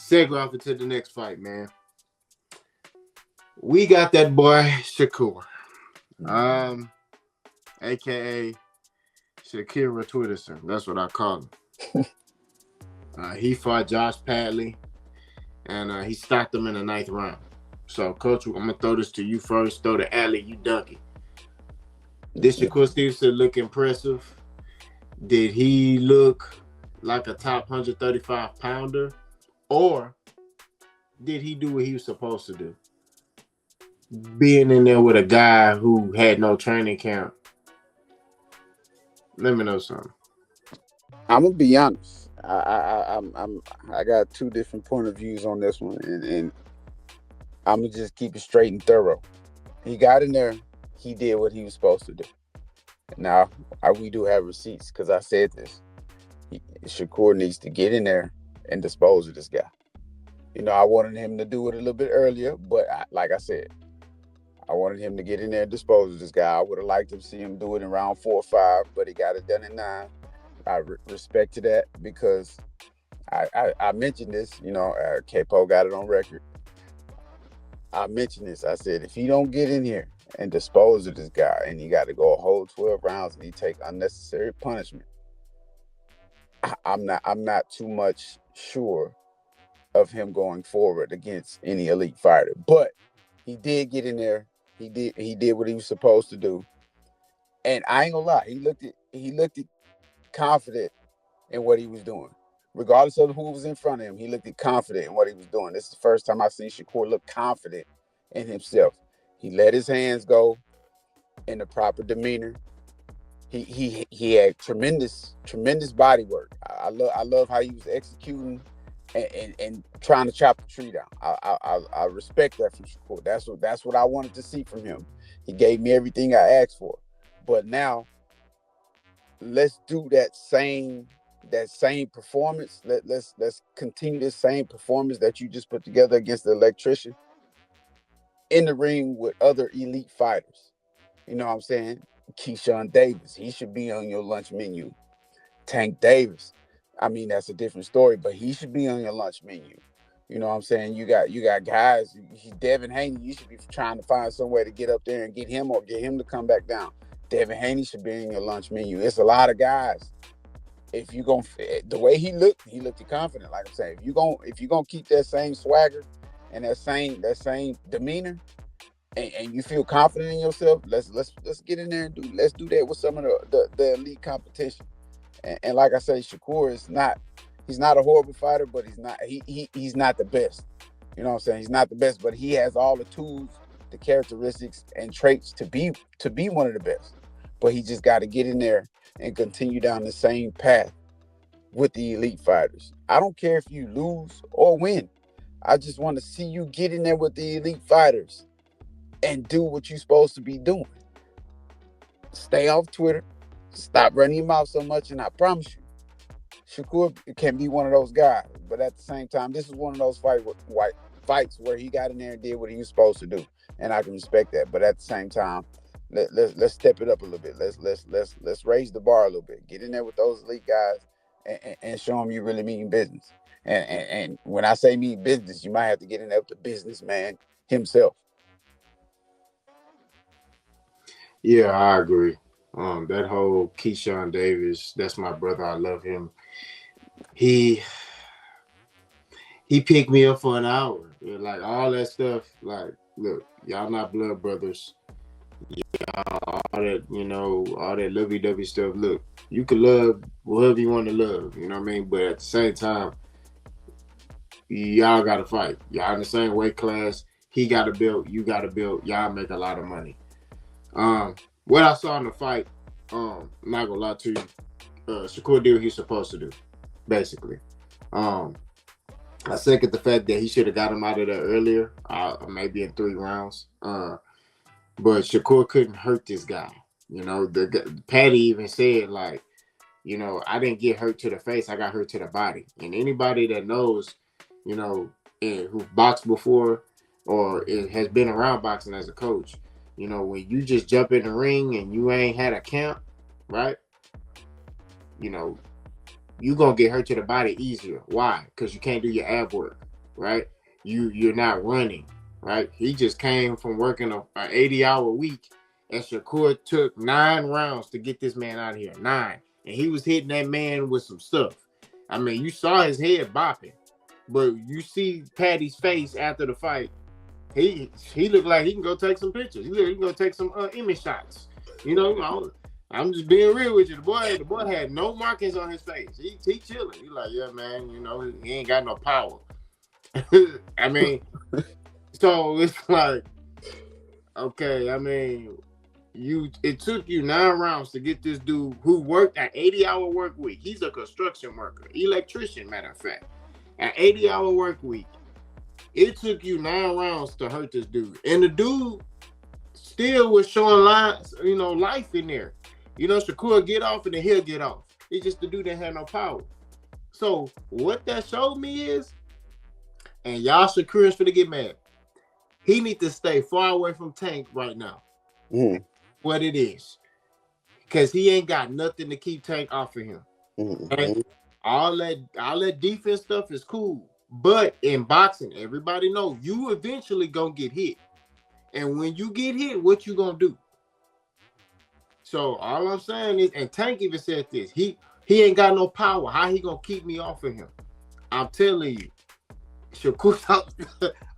segue off into the next fight, man. We got that boy Shakur, um, aka Shakira Twitterson. That's what I call him. He fought Josh Padley, and he stopped him in the ninth round. So, Coach, I'm gonna throw this to you first. Throw the alley, you duck it. Did Shakur Stevenson look impressive? Did he look like a top 135 pounder, or did he do what he was supposed to do? Being in there with a guy who had no training camp. Let me know something. I'm gonna be honest. I got two different point of views on this one, and I'm gonna just keep it straight and thorough. He got in there. He did what he was supposed to do. Now, we do have receipts because I said this. Shakur needs to get in there and dispose of this guy. I wanted him to do it a little bit earlier, but like I said, I wanted him to get in there and dispose of this guy. I would have liked to see him do it in round 4 or 5, but he got it done in 9. I respect to that because I mentioned this. Capo got it on record. I mentioned this. I said, if he don't get in here and dispose of this guy, and he got to go a whole 12 rounds and he take unnecessary punishment, I'm not too much sure of him going forward against any elite fighter. But he did get in there. He did what he was supposed to do. And I ain't gonna lie, he looked confident in what he was doing. Regardless of who was in front of him, he looked confident in what he was doing. This is the first time I've seen Shakur look confident in himself. He let his hands go in the proper demeanor. He had tremendous body work. I love how he was executing and trying to chop the tree down. I respect that from Shakur. That's what I wanted to see from him. He gave me everything I asked for. But now let's do that same performance. Let's continue this same performance that you just put together against the electrician in the ring with other elite fighters. You know what I'm saying? Keyshawn Davis, he should be on your lunch menu. Tank Davis, I mean, that's a different story, but he should be on your lunch menu. You know what I'm saying? You got guys. Devin Haney, you should be trying to find some way to get up there and get him to come back down. Devin Haney should be in your lunch menu. It's a lot of guys. If you the way he looked confident. Like I'm saying, if you gonna keep that same swagger and that same demeanor, and you feel confident in yourself, let's get in there and do that with some of the elite competition. And like I say, Shakur he's not a horrible fighter, but he's not the best. You know what I'm saying? He's not the best, but he has all the tools, the characteristics, and traits to be one of the best. But he just got to get in there and continue down the same path with the elite fighters. I don't care if you lose or win. I just want to see you get in there with the elite fighters and do what you're supposed to be doing. Stay off Twitter. Stop running your mouth so much, and I promise you, Shakur can be one of those guys. But at the same time, this is one of those fights where he got in there and did what he was supposed to do, and I can respect that. But at the same time, let's step it up a little bit. Let's raise the bar a little bit. Get in there with those elite guys and show them you really mean business. And when I say mean business, you might have to get in there with the businessman himself. Yeah, I agree. That whole Keyshawn Davis, that's my brother. I love him. He picked me up for an hour. Like all that stuff. Like, look, y'all not blood brothers. All that, all that lovey-dovey stuff. Look, you can love whoever you want to love. You know what I mean? But at the same time, y'all got to fight. Y'all in the same weight class. He got a belt. You got a belt. Y'all make a lot of money. What I saw in the fight, I'm not gonna lie to you, Shakur did what he's supposed to do, basically. I second the fact that he should have got him out of there earlier, maybe in 3 rounds. But Shakur couldn't hurt this guy. Patty even said, like, I didn't get hurt to the face, I got hurt to the body. And anybody that knows, who boxed before or has been around boxing as a coach, when you just jump in the ring and you ain't had a camp, right? You going to get hurt to the body easier. Why? Because you can't do your ab work. right? You're not running, right? He just came from working a 80-hour week, and Shakur took 9 rounds to get this man out of here. 9. And he was hitting that man with some stuff. I mean, you saw his head bopping, but you see Patty's face after the fight. He looked like he can go take some pictures. He can go take some image shots. I'm just being real with you. The boy had no markings on his face. He chilling. He like, yeah, man. He ain't got no power. I mean, so it's like, okay. I mean, it took you 9 rounds to get this dude who worked an 80-hour work week. He's a construction worker, electrician, matter of fact. An 80-hour work week. It took you 9 rounds to hurt this dude. And the dude still was showing lines, life in there. Shakur get off and then he'll get off. It's just the dude that had no power. So what that showed me is, and y'all Shakur is finna get mad, he need to stay far away from Tank right now. What it is. Because he ain't got nothing to keep Tank off of him. And all that defense stuff is cool. But in boxing, everybody know you eventually gonna get hit. And when you get hit, what you gonna do? So all I'm saying is, and Tank even said this, he ain't got no power. How he gonna keep me off of him? I'm telling you, Shakur,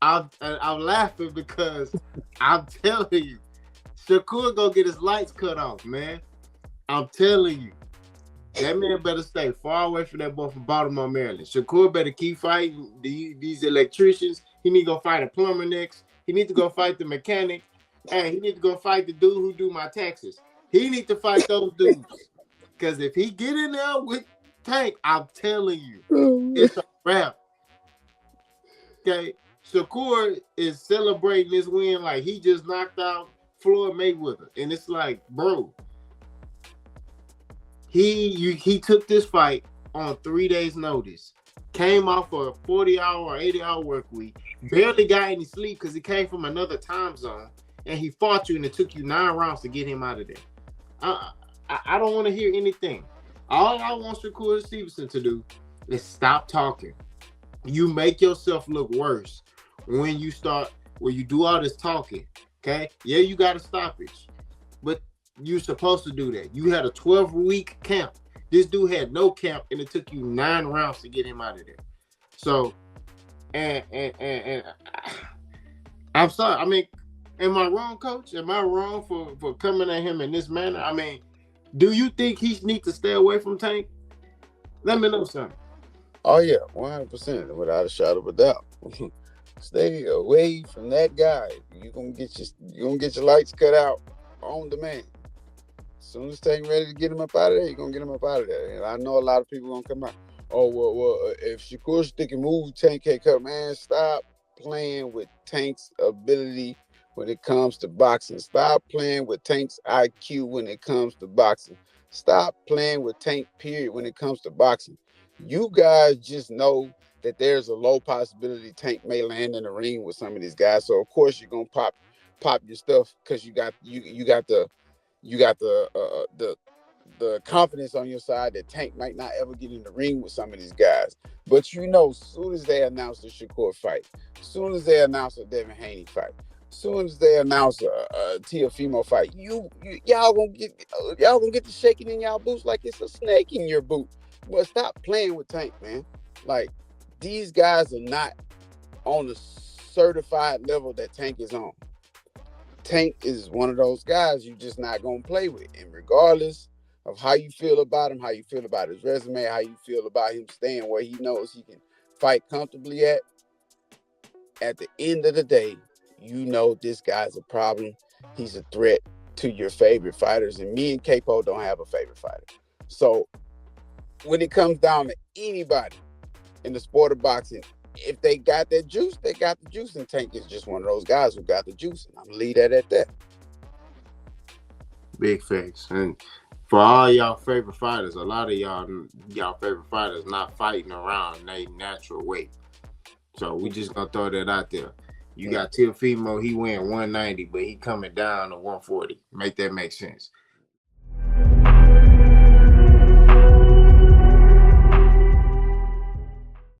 I'm laughing because I'm telling you, Shakur gonna get his lights cut off, man. I'm telling you. That man better stay far away from that boy from Baltimore, Maryland. Shakur better keep fighting these electricians. He need to go fight a plumber next. He need to go fight the mechanic. Hey, he need to go fight the dude who do my taxes. He need to fight those dudes. Because if he get in there with Tank, I'm telling you, it's a wrap. Okay? Shakur is celebrating this win like he just knocked out Floyd Mayweather. And it's like, bro, He took this fight on 3 days' notice. Came off a 40-hour or 80-hour work week. Barely got any sleep because he came from another time zone. And he fought you, and it took you 9 rounds to get him out of there. I don't want to hear anything. All I want Shakur Stevenson to do is stop talking. You make yourself look worse when you do all this talking. Okay? Yeah, you got a stoppage. But you're supposed to do that. You had a 12-week camp. This dude had no camp, and it took you 9 rounds to get him out of there. So, and I'm sorry. I mean, am I wrong, Coach? Am I wrong for coming at him in this manner? I mean, do you think he needs to stay away from Tank? Let me know something. Oh yeah, 100%, without a shadow of a doubt. Stay away from that guy. You're gonna get your lights cut out on demand. As soon as Tank ready to get him up out of there, you're going to get him up out of there. And I know a lot of people going to come out, if Shakur stick and move, Tank can't cut. Man, stop playing with Tank's ability when it comes to boxing. Stop playing with Tank's IQ when it comes to boxing. Stop playing with Tank, period, when it comes to boxing. You guys just know that there's a low possibility Tank may land in the ring with some of these guys. So, of course, you're going to pop your stuff because you got the confidence on your side that Tank might not ever get in the ring with some of these guys. But as soon as they announce the Shakur fight, as soon as they announce a Devin Haney fight, as soon as they announce a Teofimo fight, y'all gonna get the shaking in y'all boots like it's a snake in your boot. But stop playing with Tank, man. Like, these guys are not on the certified level that Tank is on. Tank is one of those guys you're just not going to play with. And regardless of how you feel about him, how you feel about his resume, how you feel about him staying where he knows he can fight comfortably at the end of the day, you know this guy's a problem. He's a threat to your favorite fighters. And me and Capo don't have a favorite fighter. So when it comes down to anybody in the sport of boxing, if they got that juice, they got the juice. And Tank is just one of those guys who got the juice. And I'm going to leave that at that. Big facts. And for all y'all favorite fighters, a lot of y'all favorite fighters not fighting around their natural weight. So we just going to throw that out there. You got Teofimo, he went 190, but he coming down to 140. Make that make sense.